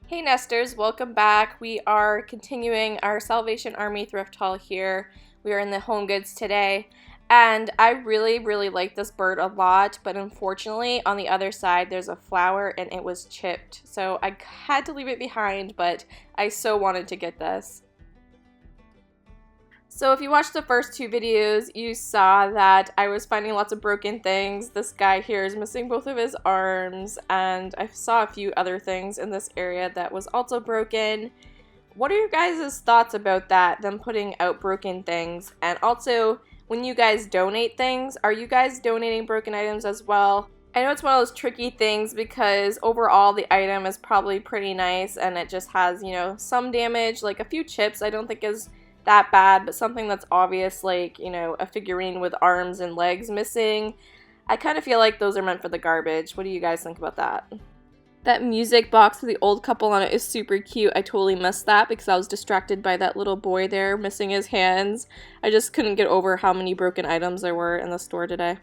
Hey Nesters, welcome back. We are continuing our Salvation Army thrift haul here. We are in the home goods today, and I really like this bird a lot, but unfortunately on the other side there's a flower and it was chipped. So I had to leave it behind, but I so wanted to get this. So if you watched the first two videos, you saw that I was finding lots of broken things. This guy here is missing both of his arms, and I saw a few other things in this area that was also broken. What are your guys' thoughts about that, them putting out broken things? And also, when you guys donate things, are you guys donating broken items as well? I know it's one of those tricky things because overall the item is probably pretty nice and it just has, some damage, like a few chips I don't think is that bad, but something that's obvious like, a figurine with arms and legs missing, I kind of feel like those are meant for the garbage. What do you guys think about that? That music box with the old couple on it is super cute. I totally missed that because I was distracted by that little boy there missing his hands. I just couldn't get over how many broken items there were in the store today.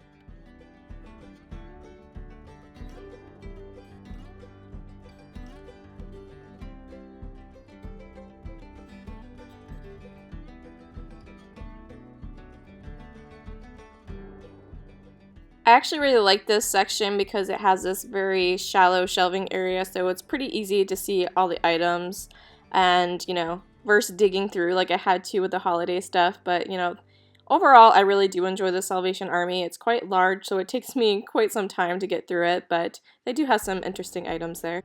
I actually really like this section because it has this very shallow shelving area, so it's pretty easy to see all the items and, versus digging through like I had to with the holiday stuff. But, overall, I really do enjoy the Salvation Army. It's quite large, so it takes me quite some time to get through it, but they do have some interesting items there.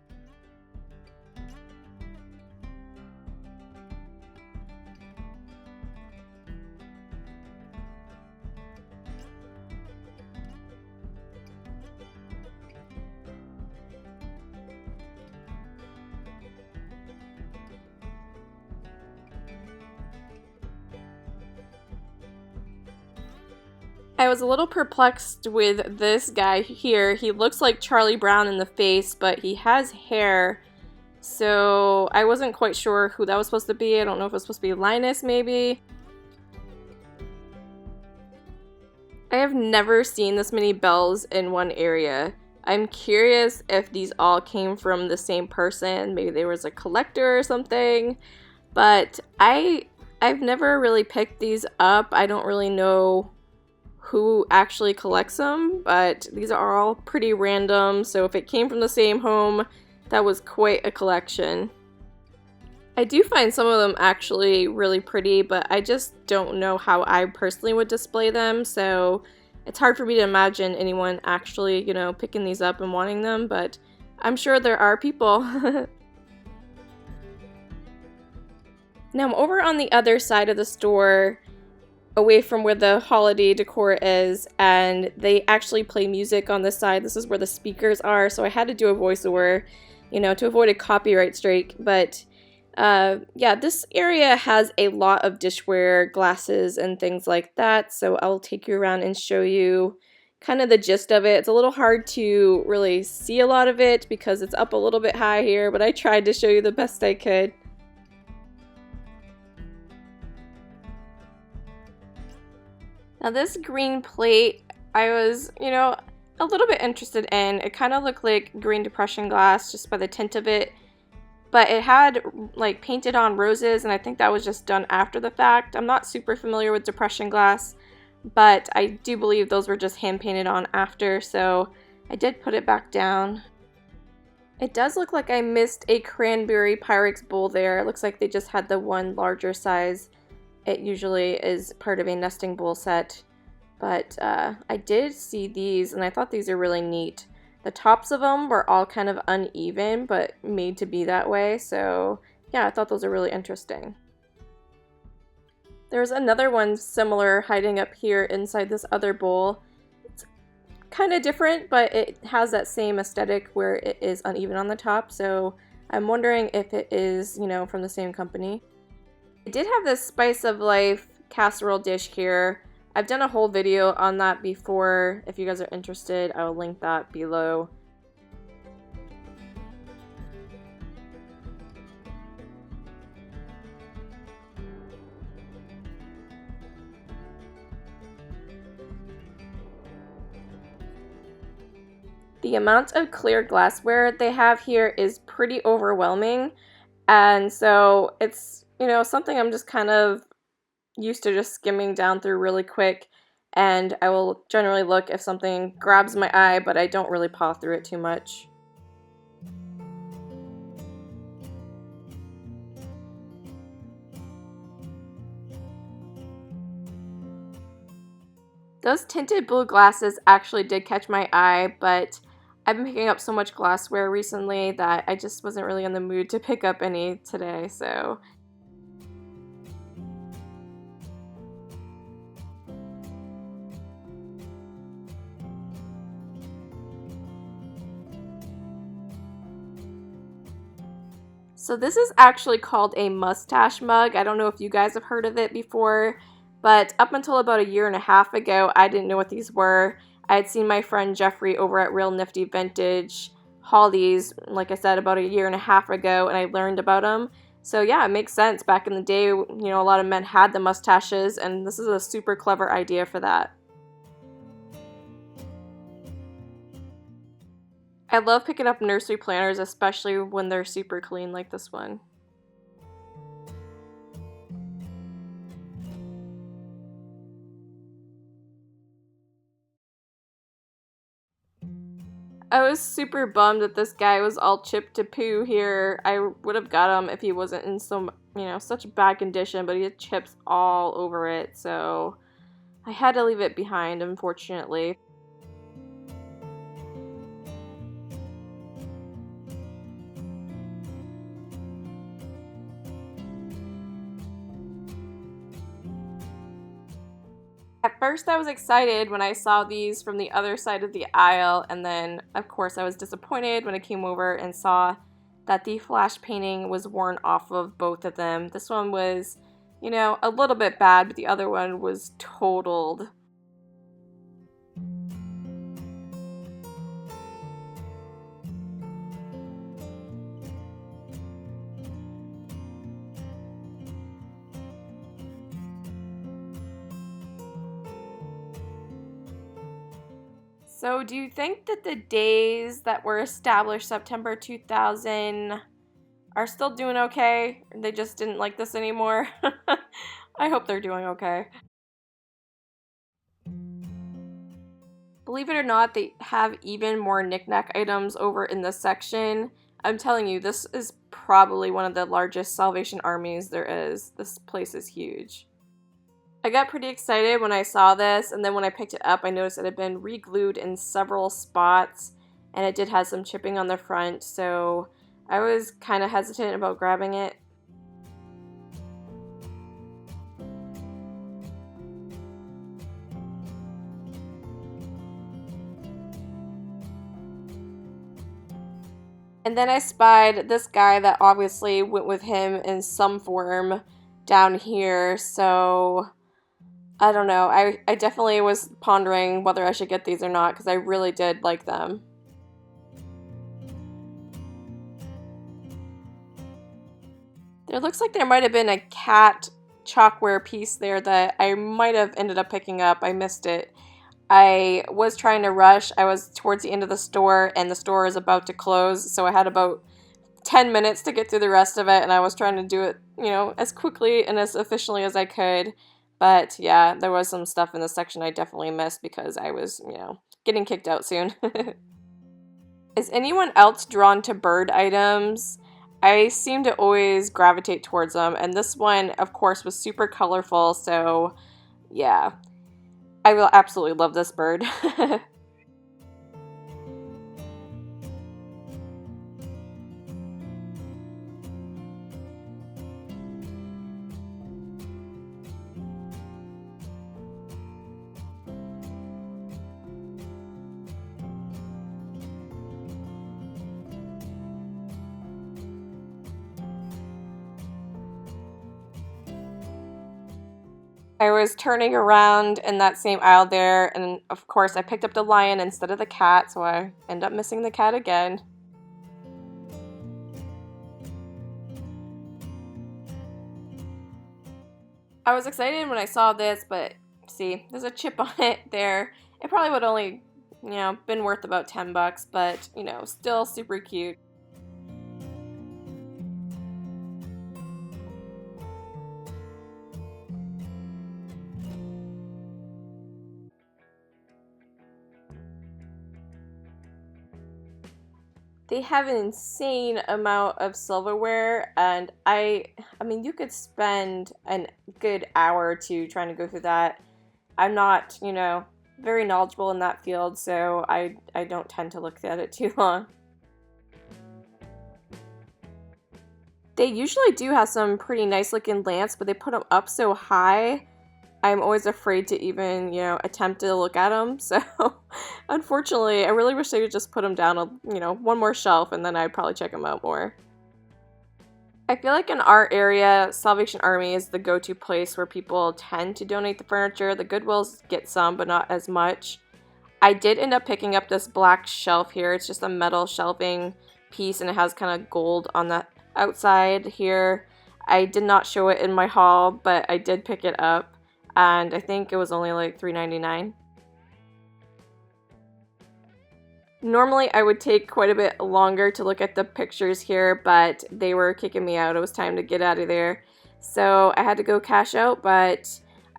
I was a little perplexed with this guy here. He looks like Charlie Brown in the face, but he has hair. So I wasn't quite sure who that was supposed to be. I don't know if it was supposed to be Linus, maybe. I have never seen this many bells in one area. I'm curious if these all came from the same person. Maybe there was a collector or something. But I've never really picked these up. I don't really know who actually collects them, but these are all pretty random, so if it came from the same home, that was quite a collection. I do find some of them actually really pretty, but I just don't know how I personally would display them, so it's hard for me to imagine anyone actually, picking these up and wanting them, but I'm sure there are people. Now I'm over on the other side of the store, away from where the holiday decor is, and they actually play music on this side. This is where the speakers are, so I had to do a voiceover, to avoid a copyright strike. But yeah, this area has a lot of dishware, glasses, and things like that, so I'll take you around and show you kind of the gist of it. It's a little hard to really see a lot of it because it's up a little bit high here, but I tried to show you the best I could. Now this green plate, I was, a little bit interested in. It kind of looked like green depression glass just by the tint of it, but it had like painted on roses, and I think that was just done after the fact. I'm not super familiar with depression glass, but I do believe those were just hand painted on after, so I did put it back down. It does look like I missed a cranberry Pyrex bowl there. It looks like they just had the one larger size. It usually is part of a nesting bowl set, but I did see these and I thought these are really neat. The tops of them were all kind of uneven, but made to be that way, so yeah, I thought those are really interesting. There's another one similar hiding up here inside this other bowl. It's kind of different, but it has that same aesthetic where it is uneven on the top, so I'm wondering if it is, from the same company. I did have this Spice of Life casserole dish here. I've done a whole video on that before. If you guys are interested, I will link that below. The amount of clear glassware they have here is pretty overwhelming. And so it's, something I'm just kind of used to just skimming down through really quick. And I will generally look if something grabs my eye, but I don't really paw through it too much. Those tinted blue glasses actually did catch my eye, but I've been picking up so much glassware recently that I just wasn't really in the mood to pick up any today, so. So this is actually called a mustache mug. I don't know if you guys have heard of it before, but up until about a year and a half ago, I didn't know what these were. I had seen my friend Jeffrey over at Real Nifty Vintage haul these, like I said, about a year and a half ago, and I learned about them. So yeah, it makes sense. Back in the day, a lot of men had the mustaches, and this is a super clever idea for that. I love picking up nursery planners, especially when they're super clean like this one. I was super bummed that this guy was all chipped to poo here. I would have got him if he wasn't in such bad condition, but he had chips all over it, so I had to leave it behind, unfortunately. At first I was excited when I saw these from the other side of the aisle, and then of course I was disappointed when I came over and saw that the flash painting was worn off of both of them. This one was, a little bit bad, but the other one was totaled. So do you think that the days that were established September 2000 are still doing okay? They just didn't like this anymore? I hope they're doing okay. Believe it or not, they have even more knickknack items over in this section. I'm telling you, this is probably one of the largest Salvation Armies there is. This place is huge. I got pretty excited when I saw this, and then when I picked it up, I noticed it had been re-glued in several spots, and it did have some chipping on the front, so I was kind of hesitant about grabbing it. And then I spied this guy that obviously went with him in some form down here, so I don't know. I definitely was pondering whether I should get these or not because I really did like them. There looks like there might have been a cat chalkware piece there that I might have ended up picking up. I missed it. I was trying to rush. I was towards the end of the store and the store is about to close, so I had about 10 minutes to get through the rest of it, and I was trying to do it, as quickly and as efficiently as I could. But yeah, there was some stuff in this section I definitely missed because I was, getting kicked out soon. Is anyone else drawn to bird items? I seem to always gravitate towards them, and this one, of course, was super colorful, so yeah. I will absolutely love this bird. I was turning around in that same aisle there, and of course I picked up the lion instead of the cat, so I end up missing the cat again. I was excited when I saw this, but see, there's a chip on it there. It probably would only, been worth about $10, but, still super cute. They have an insane amount of silverware, and I mean, you could spend a good hour or two trying to go through that. I'm not, very knowledgeable in that field, so I don't tend to look at it too long. They usually do have some pretty nice looking lamps, but they put them up so high, I'm always afraid to even, attempt to look at them. So, unfortunately, I really wish they would just put them down, one more shelf, and then I'd probably check them out more. I feel like in our area, Salvation Army is the go-to place where people tend to donate the furniture. The Goodwills get some, but not as much. I did end up picking up this black shelf here. It's just a metal shelving piece, and it has kind of gold on the outside here. I did not show it in my haul, but I did pick it up, and I think it was only like $3.99. Normally, I would take quite a bit longer to look at the pictures here, but they were kicking me out. It was time to get out of there. So I had to go cash out, but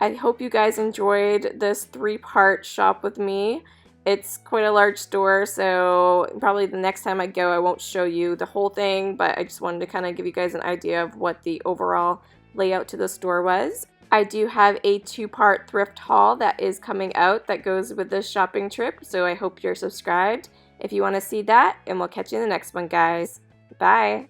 I hope you guys enjoyed this 3-part shop with me. It's quite a large store, so probably the next time I go, I won't show you the whole thing, but I just wanted to kind of give you guys an idea of what the overall layout to the store was. I do have a 2-part thrift haul that is coming out that goes with this shopping trip, so I hope you're subscribed if you want to see that, and we'll catch you in the next one, guys. Bye!